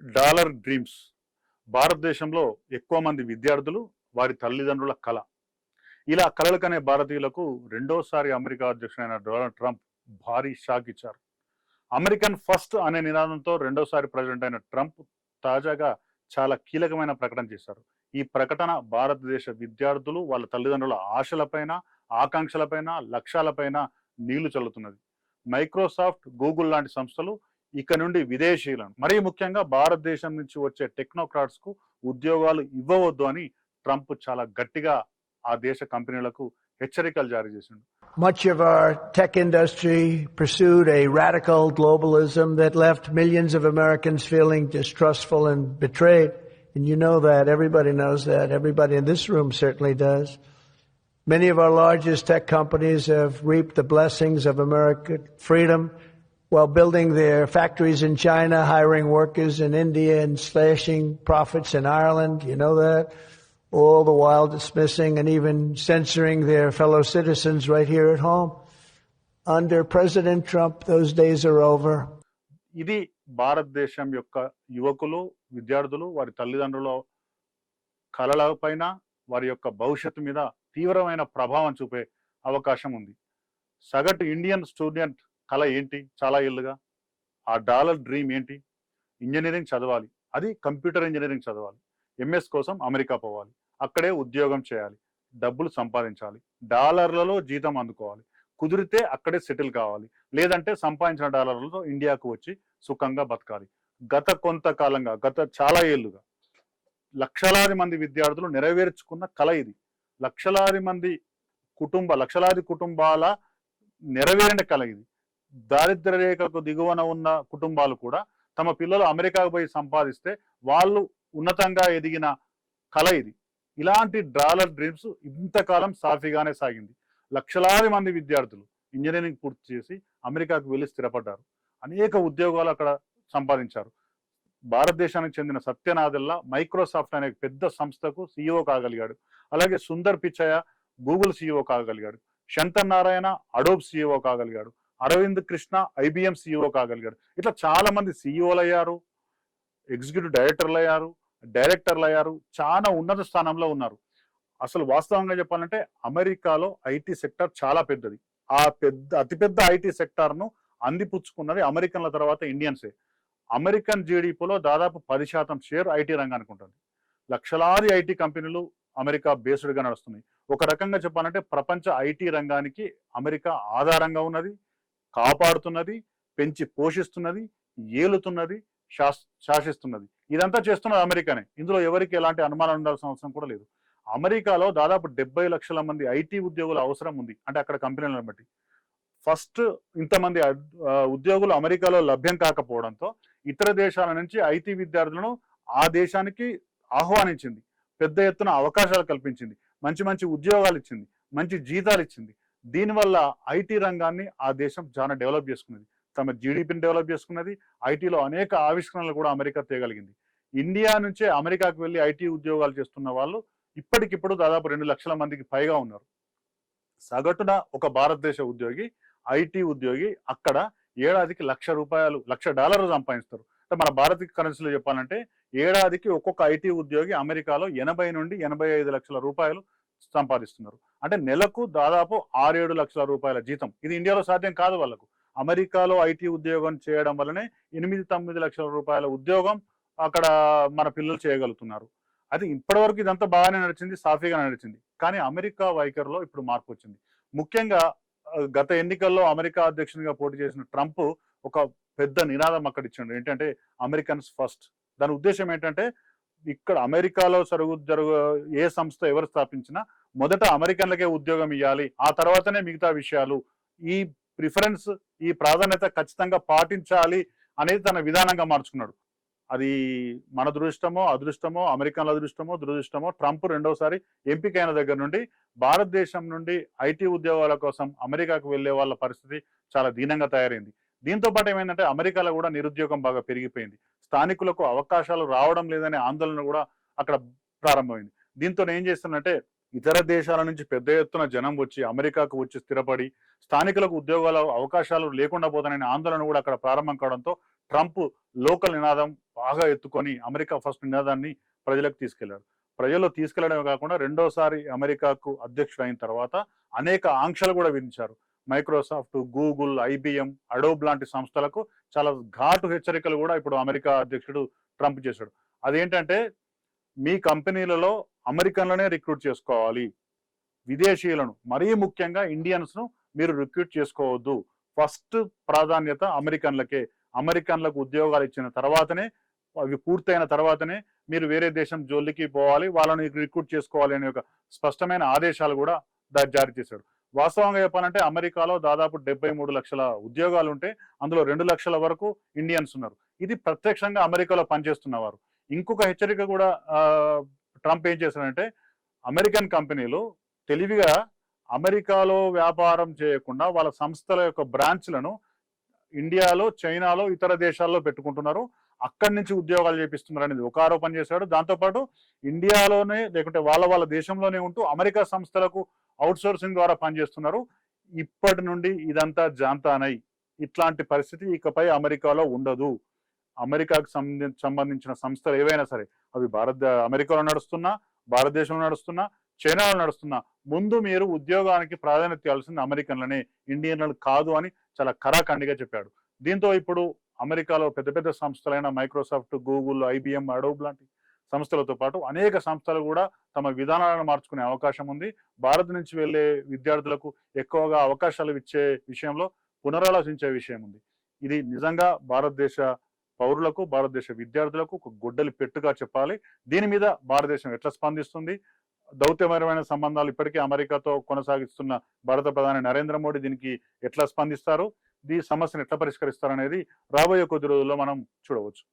Dollar dreams భారతదేశంలో ఎక్కువ మంది విద్యార్థులు వారి తల్లిదండ్రుల కళ. ఇలా కలలు కనే భారతీయులకు రెండోసారి అమెరికా అధ్యక్షుడైన డొనాల్డ్ ట్రంప్ భారీ షాక్ ఇచ్చారు. అమెరికన్ ఫస్ట్ అనే నినాదంతో రెండోసారి ప్రెసిడెంట్ అయిన ట్రంప్ తాజాగా చాలా కీలకమైన ప్రకటన చేశారు. ఈ ప్రకటన భారతదేశ విద్యార్థులు వాళ్ళ తల్లిదండ్రుల ఆశలపైన, ఆకాంక్షలపైన, లక్ష్యాలపైన నీళ్లు చల్లుతున్నది. మైక్రోసాఫ్ట్, గూగుల్ లాంటి సంస్థలు ఇక నుండి విదేశీయులను, మరీ ముఖ్యంగా భారతదేశం నుంచి వచ్చే టెక్నోక్రాట్స్ కు ఉద్యోగాలు ఇవ్వవద్దు అని ట్రంప్ చాలా గట్టిగా ఆ దేశ కంపెనీలకు హెచ్చరికలు జారీ చేసిండు. Much of our tech industry pursued a radical globalism that left millions of Americans feeling distrustful and betrayed. And you know that. Everybody knows that. Everybody in this room certainly does. Many of our largest tech companies have reaped the blessings of American freedom while building their factories in China, hiring workers in India, and slashing profits in Ireland. You know that. All the while dismissing and even censoring their fellow citizens right here at home. Under President Trump, those days are over. ఇది భారతదేశం యొక్క యువకులు, విద్యార్థులు వారి తల్లిదండ్రుల కళల పైన, వారి యొక్క భవిష్యత్తు మీద తీవ్రమైన ప్రభావం చూపే అవకాశం ఉంది. సగటు ఇండియన్ స్టూడెంట్ కళ ఏంటి? చాలా ఏళ్ళుగా ఆ డాలర్ డ్రీమ్ ఏంటి? ఇంజనీరింగ్ చదవాలి, అది కంప్యూటర్ ఇంజనీరింగ్ చదవాలి, ఎంఎస్ కోసం అమెరికా పోవాలి, అక్కడే ఉద్యోగం చేయాలి, డబ్బులు సంపాదించాలి, డాలర్లలో జీతం అందుకోవాలి, కుదిరితే అక్కడే సెటిల్ కావాలి, లేదంటే సంపాదించిన డాలర్లతో ఇండియాకు వచ్చి సుఖంగా బతకాలి. గత చాలా ఏళ్ళుగా లక్షలాది మంది విద్యార్థులు నెరవేర్చుకున్న కళ ఇది. లక్షలాది కుటుంబాల నెరవేరిన కళ ఇది. దారిద్ర్య రేఖకు దిగువన ఉన్న కుటుంబాలు కూడా తమ పిల్లలు అమెరికాకు పోయి సంపాదిస్తే వాళ్ళు ఉన్నతంగా ఎదిగిన కళ ఇది. ఇలాంటి డాలర్ డ్రీమ్స్ ఇంతకాలం సాఫీగానే సాగింది. లక్షలాది మంది విద్యార్థులు ఇంజనీరింగ్ పూర్తి చేసి అమెరికాకు వెళ్ళి స్థిరపడ్డారు, అనేక ఉద్యోగాలు అక్కడ సంపాదించారు. భారతదేశానికి చెందిన సత్యనాదెల్లా మైక్రోసాఫ్ట్ అనే పెద్ద సంస్థకు సిఇఓ కాగలిగాడు. అలాగే సుందర్ పిచ్చయ్య గూగుల్ సిఇఓ కాగలిగాడు. శంతన్ నారాయణ అడోబ్ సిఇఓ కాగలిగాడు. అరవింద్ కృష్ణ ఐబిఎం సిఇఓ కాగలిగాడు. ఇట్లా చాలా మంది సిఇఓలు అయ్యారు, ఎగ్జిక్యూటివ్ డైరెక్టర్లు అయ్యారు, డైరెక్టర్లు అయ్యారు, చాలా ఉన్నత స్థానంలో ఉన్నారు. అసలు వాస్తవంగా చెప్పాలంటే అమెరికాలో ఐటీ సెక్టర్ చాలా పెద్దది. అతిపెద్ద ఐటీ సెక్టర్ ను అందిపుచ్చుకున్నది అమెరికన్ల తర్వాత ఇండియన్సే. అమెరికన్ జీడిపిలో దాదాపు 10% షేర్ ఐటీ రంగానికి ఉంటుంది. లక్షలాది ఐటీ కంపెనీలు అమెరికా బేస్డ్గా నడుస్తున్నాయి. ఒక రకంగా చెప్పాలంటే ప్రపంచ ఐటీ రంగానికి అమెరికా ఆధారంగా ఉన్నది, కాపాడుతున్నది, పెంచి పోషిస్తున్నది, ఏలుతున్నది, శాసిస్తున్నది. ఇదంతా చేస్తున్నది అమెరికానే. ఇందులో ఎవరికి ఎలాంటి అనుమానం ఉండాల్సిన అవసరం కూడా లేదు. అమెరికాలో దాదాపు 70 లక్షల మంది ఐటీ ఉద్యోగుల అవసరం ఉంది. అంటే అక్కడ కంపెనీలను బట్టి ఫస్ట్ ఇంతమంది ఉద్యోగులు అమెరికాలో లభ్యం కాకపోవడంతో ఇతర దేశాల నుంచి ఐటీ విద్యార్థులను ఆ దేశానికి ఆహ్వానించింది, పెద్ద ఎత్తున అవకాశాలు కల్పించింది, మంచి మంచి ఉద్యోగాలు ఇచ్చింది, మంచి జీతాలు ఇచ్చింది. దీనివల్ల ఐటీ రంగాన్ని ఆ దేశం చాలా డెవలప్ చేసుకున్నది, తమ జీడిపిని డెవలప్ చేసుకున్నది. ఐటీలో అనేక ఆవిష్కరణలు కూడా అమెరికా తేగలిగింది. ఇండియా నుంచే అమెరికాకు వెళ్ళి ఐటీ ఉద్యోగాలు చేస్తున్న వాళ్ళు ఇప్పటికిప్పుడు దాదాపు 2 లక్షల మందికి పైగా ఉన్నారు. సగటున ఒక భారతదేశ ఉద్యోగి, ఐటీ ఉద్యోగి అక్కడ ఏడాదికి $1,00,000 సంపాదిస్తారు. అంటే మన భారతీయ కరెన్సీలో చెప్పాలంటే ఏడాదికి ఒక్కొక్క ఐటీ ఉద్యోగి అమెరికాలో 80 నుండి 85 లక్షల రూపాయలు సంపాదిస్తున్నారు. అంటే నెలకు దాదాపు 6-7 లక్షల రూపాయల జీతం. ఇది ఇండియాలో సాధ్యం కాదు వాళ్ళకు. అమెరికాలో ఐటీ ఉద్యోగం చేయడం వల్లనే 8-9 లక్షల రూపాయల ఉద్యోగం అక్కడ మన పిల్లలు చేయగలుగుతున్నారు. అది ఇప్పటివరకు ఇదంతా బాగానే నడిచింది, సాఫీగా నడిచింది. కానీ అమెరికా వైఖరిలో ఇప్పుడు మార్పు వచ్చింది. ముఖ్యంగా గత ఎన్నికల్లో అమెరికా అధ్యక్షునిగా పోటీ చేసిన ట్రంప్ ఒక పెద్ద నినాదం అక్కడ ఇచ్చాడు. ఏంటంటే అమెరికన్స్ ఫస్ట్. దాని ఉద్దేశం ఏంటంటే ఇక్కడ అమెరికాలో ఏ సంస్థ ఎవరు స్థాపించినా మొదట అమెరికన్లకే ఉద్యోగం ఇవ్వాలి, ఆ తర్వాతనే మిగతా విషయాలు. ఈ ప్రిఫరెన్స్, ఈ ప్రాధాన్యత ఖచ్చితంగా పాటించాలి అనేది తన విధానంగా మార్చుకున్నాడు. అది మన అదృష్టమో, అమెరికన్ల అదృష్టమో, దురదృష్టమో, ట్రంప్ రెండోసారి ఎంపికైన దగ్గర నుండి భారతదేశం నుండి ఐటీ ఉద్యోగాల కోసం అమెరికాకు వెళ్లే వాళ్ళ పరిస్థితి చాలా దీనంగా తయారైంది. దీంతో పాటు ఏమైందంటే అమెరికాలో కూడా నిరుద్యోగం బాగా పెరిగిపోయింది. స్థానికులకు అవకాశాలు రావడం లేదనే ఆందోళన కూడా అక్కడ ప్రారంభమైంది. దీంతో ఏం చేస్తున్నట్టే ఇతర దేశాల నుంచి పెద్ద ఎత్తున జనం వచ్చి అమెరికాకు వచ్చి స్థిరపడి స్థానికులకు ఉద్యోగాల అవకాశాలు లేకుండా పోతాననే ఆందోళన కూడా అక్కడ ప్రారంభం కావడంతో ట్రంప్ లోకల్ నినాదం బాగా ఎత్తుకొని అమెరికా ఫస్ట్ నినాదాన్ని ప్రజలకు తీసుకెళ్లాడు. ప్రజల్లో తీసుకెళ్లడమే కాకుండా రెండోసారి అమెరికాకు అధ్యక్షుడు అయిన తర్వాత అనేక ఆంక్షలు కూడా విధించారు. మైక్రోసాఫ్ట్, గూగుల్, ఐబిఎం, అడోబ్ లాంటి సంస్థలకు చాలా ఘాటు హెచ్చరికలు కూడా ఇప్పుడు అమెరికా అధ్యక్షుడు ట్రంప్ చేశాడు. అదేంటంటే మీ కంపెనీలలో అమెరికన్లనే రిక్రూట్ చేసుకోవాలి, విదేశీయులను మరీ ముఖ్యంగా ఇండియన్స్ ను మీరు రిక్రూట్ చేసుకోవద్దు. ఫస్ట్ ప్రాధాన్యత అమెరికన్లకే. అమెరికన్లకు ఉద్యోగాలు ఇచ్చిన తర్వాతనే, అవి పూర్తయిన తర్వాతనే మీరు వేరే దేశం జోలికి పోవాలి, వాళ్ళని రిక్రూట్ చేసుకోవాలి అనే ఒక స్పష్టమైన ఆదేశాలు కూడా జారీ చేశాడు. వాస్తవంగా చెప్పాలంటే అమెరికాలో దాదాపు 73 లక్షల ఉద్యోగాలు ఉంటే అందులో 2 లక్షల వరకు ఇండియన్స్ ఉన్నారు. ఇది ప్రత్యక్షంగా అమెరికాలో పనిచేస్తున్నవారు. ఇంకొక హెచ్చరిక కూడా ట్రంప్ ఏం చేశాడంటే అమెరికన్ కంపెనీలు తెలివిగా అమెరికాలో వ్యాపారం చేయకుండా వాళ్ళ సంస్థల యొక్క బ్రాంచ్లను ఇండియాలో, చైనాలో, ఇతర దేశాల్లో పెట్టుకుంటున్నారు. అక్కడి నుంచి ఉద్యోగాలు చేపిస్తున్నారు అనేది ఒక ఆరోపణ చేశాడు. దాంతోపాటు ఇండియాలోనే లేకుంటే వాళ్ళ దేశంలోనే ఉంటూ అమెరికా సంస్థలకు అవుట్సోర్సింగ్ ద్వారా పనిచేస్తున్నారు. ఇప్పటి నుండి ఇదంతా జాంతానై, ఇట్లాంటి పరిస్థితి ఇకపై అమెరికాలో ఉండదు. అమెరికాకు సంబంధించిన సంస్థలు ఏవైనా సరే, అవి అమెరికాలో నడుస్తున్నా, భారతదేశంలో నడుస్తున్నా, చైనాలో నడుస్తున్నా, ముందు మీరు ఉద్యోగానికి ప్రాధాన్యత ఇవ్వాల్సింది అమెరికన్లనే, ఇండియన్లు కాదు అని చాలా కరాఖండిగా చెప్పాడు. దీంతో ఇప్పుడు అమెరికాలో పెద్ద పెద్ద సంస్థలైన మైక్రోసాఫ్ట్, గూగుల్, ఐబిఎం, అడోబ్ లాంటి సంస్థలతో పాటు అనేక సంస్థలు కూడా తమ విధానాలను మార్చుకునే అవకాశం ఉంది. భారత్ నుంచి వెళ్లే విద్యార్థులకు ఎక్కువగా అవకాశాలు ఇచ్చే విషయంలో పునరాలోచించే విషయం ఉంది. ఇది నిజంగా భారతదేశ పౌరులకు, భారతదేశ విద్యార్థులకు ఒక గొడ్డలి పెట్టుగా చెప్పాలి. దీని మీద భారతదేశం ఎట్లా స్పందిస్తుంది? దౌత్యపరమైన సంబంధాలు ఇప్పటికే అమెరికాతో కొనసాగిస్తున్న భారత ప్రధాని నరేంద్ర మోడీ దీనికి ఎట్లా స్పందిస్తారు? ఈ సమస్యను ఎట్లా పరిష్కరిస్తారు అనేది రాబోయే కొద్ది రోజుల్లో మనం చూడవచ్చు.